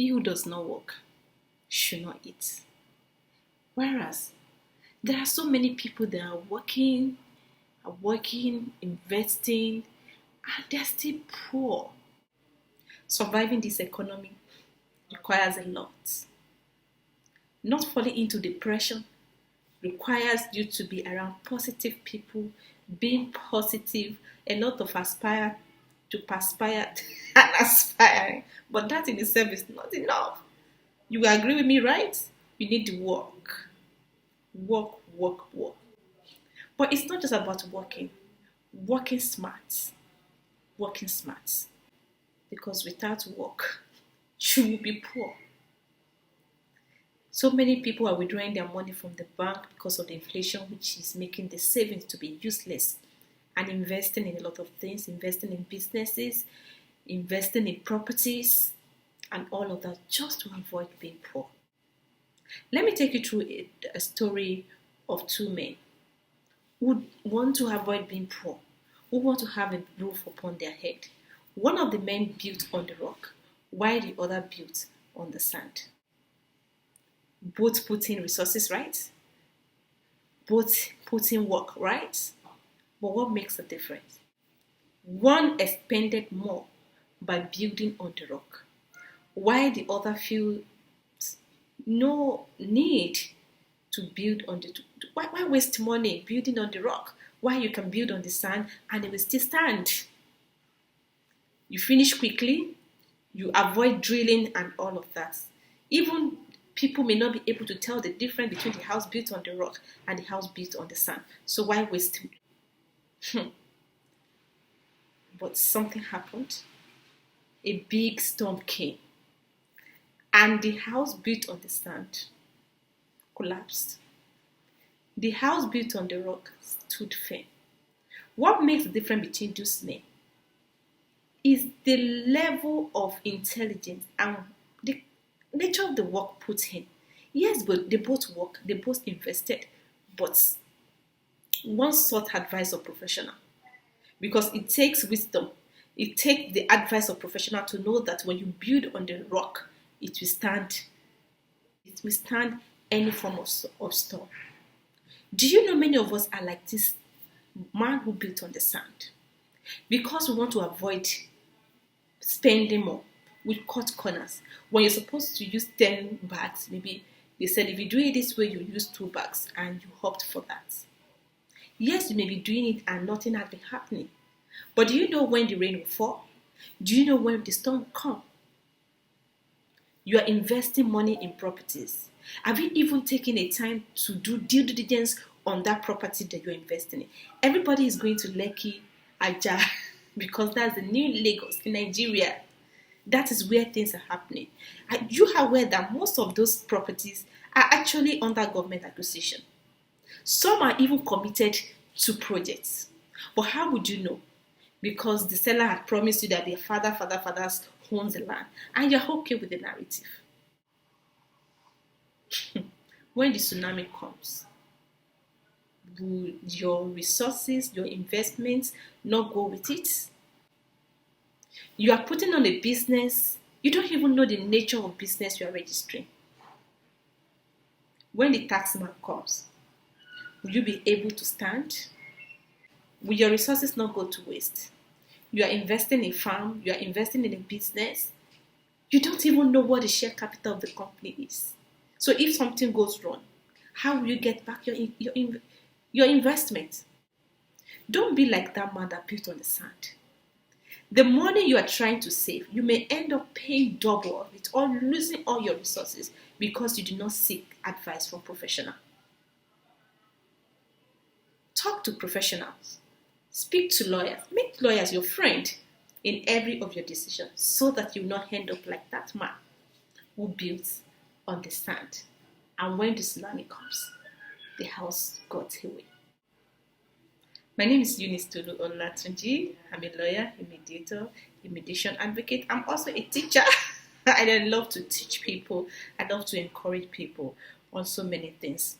He who does not work should not eat. Whereas there are so many people that are working, investing, and they're still poor. Surviving this economy requires a lot. Not falling into depression requires you to be around positive people, being positive. A lot of aspire to perspire and aspiring, but that in itself is not enough. You agree with me, right? You need to work, work, work, work. But it's not just about working, working smart, working smart. Because without work, you will be poor. So many people are withdrawing their money from the bank because of the inflation, which is making the savings to be useless, and investing in a lot of things, investing in businesses, investing in properties, and all of that just to avoid being poor. Let me take you through a story of two men who want to avoid being poor, who want to have a roof upon their head. One of the men built on the rock, while the other built on the sand. Both put in resources, right? Both put in work, right? But what makes a difference? One expended more by building on the rock, while the other feels no need to build on the. Why waste money building on the rock? Why you can build on the sand and it will still stand? You finish quickly, you avoid drilling and all of that. Even people may not be able to tell the difference between the house built on the rock and the house built on the sand. So why waste? But something happened. A big storm came, and the house built on the sand collapsed. The house built on the rock stood firm. What makes the difference between those men is the level of intelligence and the nature of the work put in. Yes, but they both work, they both invested, but one sought advice of professional because it takes wisdom. It takes the advice of professional to know that when you build on the rock, it will stand. It will stand any form of storm. Do you know many of us are like this man who built on the sand? Because we want to avoid spending more, we cut corners. When you're supposed to use 10 bags, maybe they said if you do it this way, you use 2 bags and you opt for that. Yes, you may be doing it and nothing has been happening. But do you know when the rain will fall? Do you know when the storm will come? You are investing money in properties. Have you even taken a time to do due diligence on that property that you're investing in? Everybody is going to Lekki, Ajah, because that's the new Lagos in Nigeria. That is where things are happening. Are you aware that most of those properties are actually under government acquisition? Some are even committed to projects. But how would you know? Because the seller had promised you that their fathers owns the land, and you're okay with the narrative. When the tsunami comes, will your resources, your investments not go with it? You are putting on a business, you don't even know the nature of business you are registering. When the tax man comes, will you be able to stand? Will your resources not go to waste? You are investing in farm, you are investing in a business. You don't even know what the share capital of the company is. So if something goes wrong, how will you get back your investment? Don't be like that man that built on the sand. The money you are trying to save, you may end up paying double of it or losing all your resources because you did not seek advice from professionals. Talk to professionals. Speak to lawyers. Make lawyers your friend in every of your decisions so that you will not end up like that man who built on the sand. And when the tsunami comes, the house got away. My name is Eunice Tolu Olatunji. I'm a lawyer, a mediator, a mediation advocate. I'm also a teacher. I love to teach people. I love to encourage people on so many things.